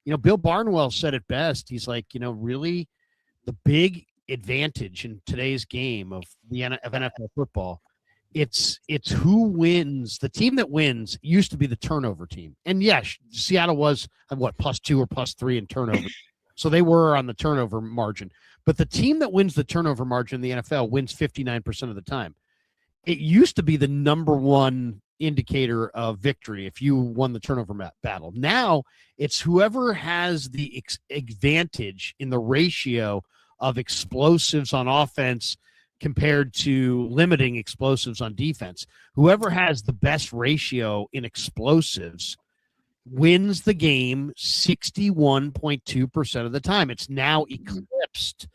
Bill Barnwell said it best. He's like, really the big advantage in today's game of NFL football, it's who wins. The team that wins used to be the turnover team. And yes, Seattle was what, +2 or +3 in turnover. So they were on the turnover margin. But the team that wins the turnover margin in the NFL wins 59% of the time. It used to be the number one indicator of victory if you won the turnover battle. Now it's whoever has the advantage in the ratio of explosives on offense compared to limiting explosives on defense. Whoever has the best ratio in explosives wins the game 61.2% of the time. It's now eclipsed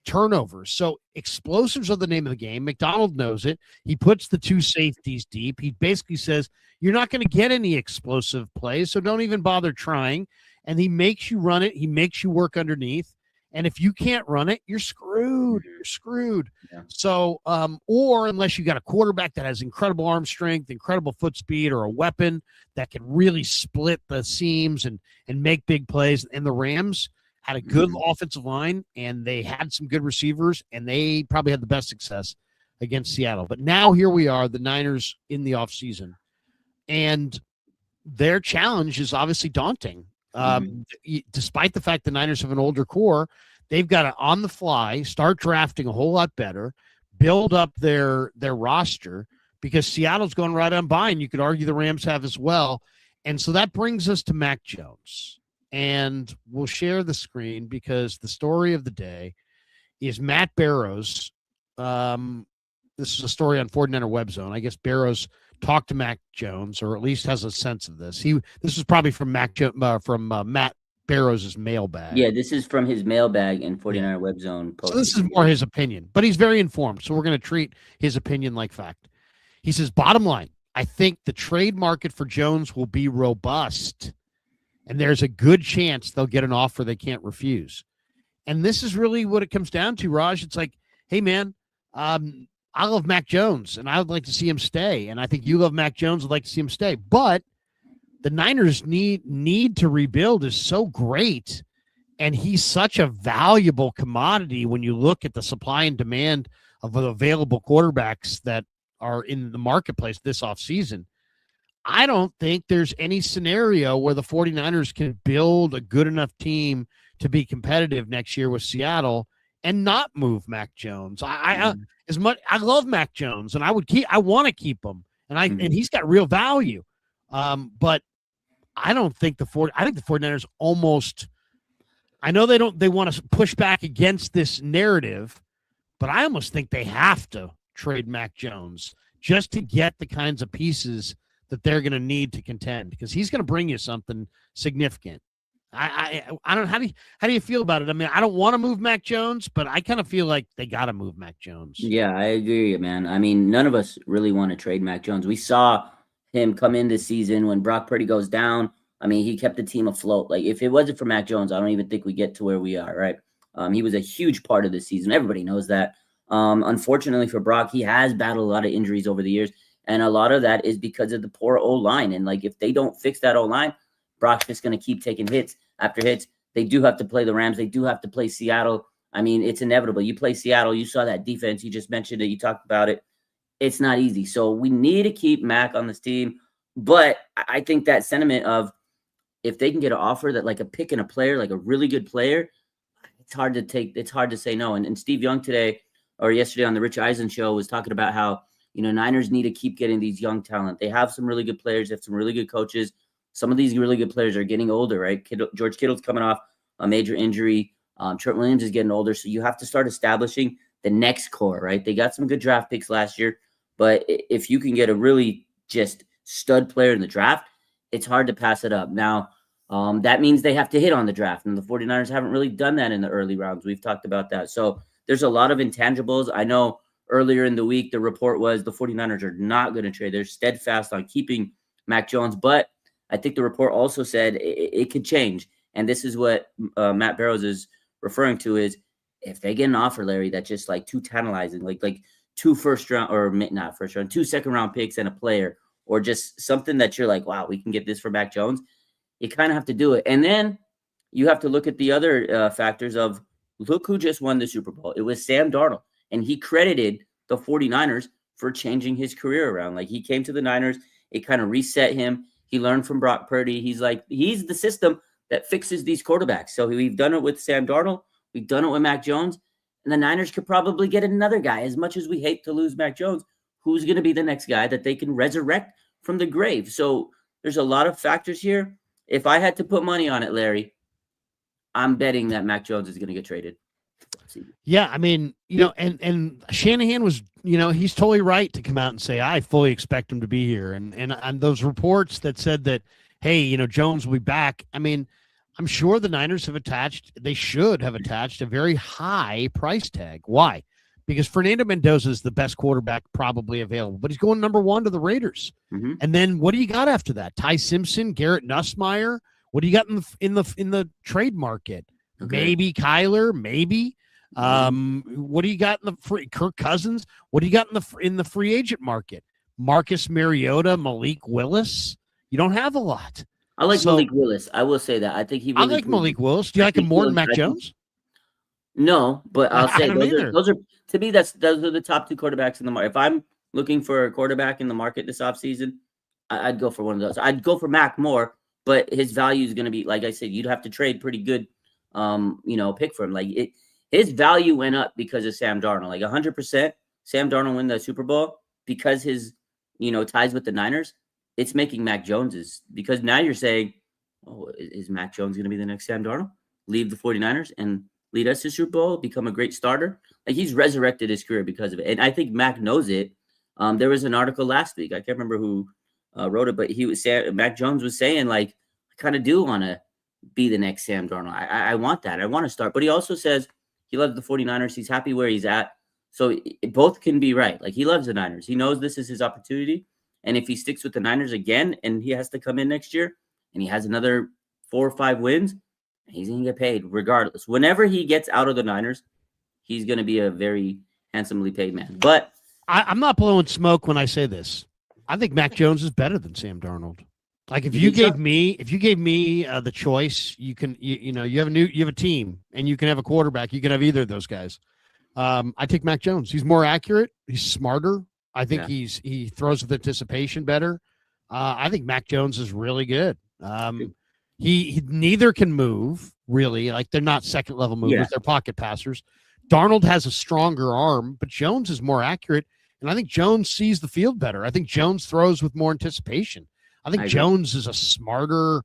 turnovers. So explosives are the name of the game. McDonald knows it. He puts the two safeties deep. He basically says, you're not going to get any explosive plays, so don't even bother trying. And he makes you run it. He makes you work underneath. And if you can't run it, you're screwed. You're screwed. Yeah. So, or unless you got a quarterback that has incredible arm strength, incredible foot speed, or a weapon that can really split the seams and make big plays. And the Rams had a good offensive line, and they had some good receivers, and they probably had the best success against Seattle. But now here we are, the Niners in the offseason, and their challenge is obviously daunting. Despite the fact the Niners have an older core, they've got to, on the fly, start drafting a whole lot better, build up their roster, because Seattle's going right on by, and you could argue the Rams have as well. And so that brings us to Mac Jones. And we'll share the screen because the story of the day is Matt Barrows. This is a story on 49er Web Zone. I guess Barrows talked to Mac Jones, or at least has a sense of this. This is probably from Matt Barrows' mailbag. Yeah, this is from his mailbag in 49er Web Zone post. So this is more his opinion, but he's very informed. So we're going to treat his opinion like fact. He says, bottom line, I think the trade market for Jones will be robust, and there's a good chance they'll get an offer they can't refuse. And this is really what it comes down to, Raj. It's like, hey, man, I love Mac Jones, and I would like to see him stay. And I think you love Mac Jones, would like to see him stay. But the Niners' need to rebuild is so great, and he's such a valuable commodity when you look at the supply and demand of available quarterbacks that are in the marketplace this offseason. I don't think there's any scenario where the 49ers can build a good enough team to be competitive next year with Seattle and not move Mac Jones. I love Mac Jones, and I want to keep him, and he's got real value. But I don't think I think the 49ers almost, I know they want to push back against this narrative, but I almost think they have to trade Mac Jones just to get the kinds of pieces that they're going to need to contend, because he's going to bring you something significant. I don't know. How do you feel about it? I mean, I don't want to move Mac Jones, but I kind of feel like they got to move Mac Jones. Yeah, I agree, man. I mean, none of us really want to trade Mac Jones. We saw him come in this season when Brock Purdy goes down. I mean, he kept the team afloat. Like, if it wasn't for Mac Jones, I don't even think we get to where we are, right? He was a huge part of this season. Everybody knows that. Unfortunately for Brock, he has battled a lot of injuries over the years, and a lot of that is because of the poor O-line. And, like, if they don't fix that O-line, Brock's just going to keep taking hits after hits. They do have to play the Rams. They do have to play Seattle. I mean, it's inevitable. You play Seattle. You saw that defense. You just mentioned it. You talked about it. It's not easy. So we need to keep Mac on this team. But I think that sentiment of, if they can get an offer that, like, a pick and a player, like a really good player, it's hard to take. It's hard to say no. And Steve Young today, or yesterday on the Rich Eisen show, was talking about how, Niners need to keep getting these young talent. They have some really good players. They have some really good coaches. Some of these really good players are getting older, right? George Kittle's coming off a major injury. Trent Williams is getting older. So you have to start establishing the next core, right? They got some good draft picks last year, but if you can get a really just stud player in the draft, it's hard to pass it up. Now, that means they have to hit on the draft, and the 49ers haven't really done that in the early rounds. We've talked about that. So there's a lot of intangibles. I know earlier in the week, the report was the 49ers are not going to trade. They're steadfast on keeping Mac Jones, but I think the report also said it could change. And this is what Matt Barrows is referring to, is if they get an offer, Larry, that's just like too tantalizing, like 2 first-round, or not first-round, 2 second-round picks and a player, or just something that you're like, wow, we can get this for Mac Jones, you kind of have to do it. And then you have to look at the other factors of look who just won the Super Bowl. It was Sam Darnold, and he credited the 49ers for changing his career around. Like, he came to the Niners, it kind of reset him. He learned from Brock Purdy. He's the system that fixes these quarterbacks. So we've done it with Sam Darnold. We've done it with Mac Jones. And the Niners could probably get another guy. As much as we hate to lose Mac Jones, who's going to be the next guy that they can resurrect from the grave? So there's a lot of factors here. If I had to put money on it, Larry, I'm betting that Mac Jones is going to get traded. Yeah, I mean, and Shanahan was, he's totally right to come out and say, I fully expect him to be here. And those reports that said that, hey, Jones will be back. I mean, I'm sure the Niners they should have attached a very high price tag. Why? Because Fernando Mendoza is the best quarterback probably available, but he's going number 1 to the Raiders. Mm-hmm. And then what do you got after that? Ty Simpson, Garrett Nussmeier. What do you got in the trade market? Okay. Maybe Kyler, maybe. What do you got in the Kirk Cousins? What do you got in the free agent market? Marcus Mariota, Malik Willis. You don't have a lot. I like Malik Willis. I will say that. I think he. Really I like Malik Willis. Do you like him more than Mac Jones? No, but I'll say those are to me. Those are the top 2 quarterbacks in the market. If I'm looking for a quarterback in the market this offseason, I'd go for one of those. I'd go for Mac more, but his value is going to be, like I said, you'd have to trade pretty good, pick for him. Like his value went up because of Sam Darnold. Like 100%, Sam Darnold win the Super Bowl because his, ties with the Niners. It's making Mac Jones's, because now you're saying, oh, is Mac Jones going to be the next Sam Darnold? Leave the 49ers and lead us to Super Bowl, become a great starter? Like, he's resurrected his career because of it. And I think Mac knows it. There was an article last week. I can't remember who wrote it, but Mac Jones was saying, like, I kind of do want to be the next Sam Darnold. I want that. I want to start. But he also says he loves the 49ers. He's happy where he's at. So both can be right. Like, he loves the Niners. He knows this is his opportunity. And if he sticks with the Niners again and he has to come in next year and he has another 4 or 5 wins, he's going to get paid regardless. Whenever he gets out of the Niners, he's going to be a very handsomely paid man. But I'm not blowing smoke when I say this. I think Mac Jones is better than Sam Darnold. Like, if you gave me the choice, you can, you have a team and you can have a quarterback. You can have either of those guys. I take Mac Jones. He's more accurate. He's smarter. I think he throws with anticipation better. I think Mac Jones is really good. He neither can move, really. Like, they're not second level movers. Yeah. They're pocket passers. Darnold has a stronger arm, but Jones is more accurate. And I think Jones sees the field better. I think Jones throws with more anticipation. I think Jones is a smarter,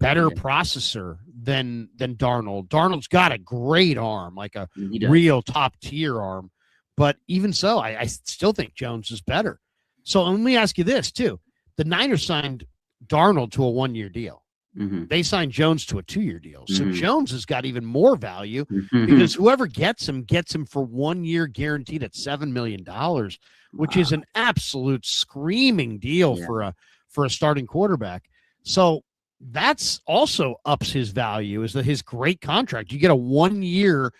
better processor than Darnold. Darnold's got a great arm, like a real top tier arm. But even so, I still think Jones is better. So let me ask you this, too. The Niners signed Darnold to a 1-year deal. Mm-hmm. They signed Jones to a 2-year deal. So Jones has got even more value because whoever gets him for 1 year guaranteed at $7 million, which is an absolute screaming deal for a starting quarterback. So that's also ups his value, is that his great contract. You get a 1 year.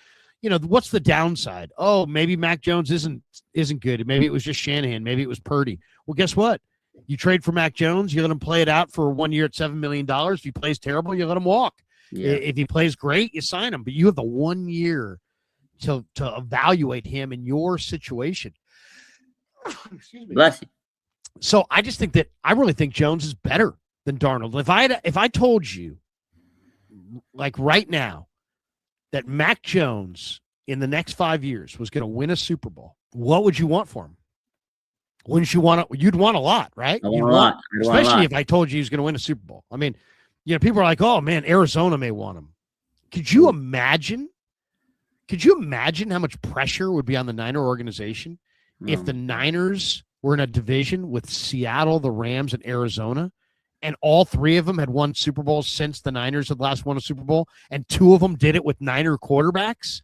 What's the downside? Oh, maybe Mac Jones isn't good. Maybe it was just Shanahan. Maybe it was Purdy. Well, guess what? You trade for Mac Jones. You let him play it out for 1 year at $7 million. If he plays terrible, you let him walk. Yeah. If he plays great, you sign him. But you have the 1 year to evaluate him in your situation. Excuse me. Bless you. So I just think I really think Jones is better than Darnold. If I told you, like right now, that Mac Jones in the next 5 years was going to win a Super Bowl, what would you want for him? Wouldn't you want it? You'd want a lot, right? Especially if I told you he was going to win a Super Bowl. I mean, people are like, oh man, Arizona may want him. Could you imagine how much pressure would be on the Niner organization if the Niners were in a division with Seattle, the Rams, and Arizona, and all 3 of them had won Super Bowls since the Niners had last won a Super Bowl, and 2 of them did it with Niner quarterbacks?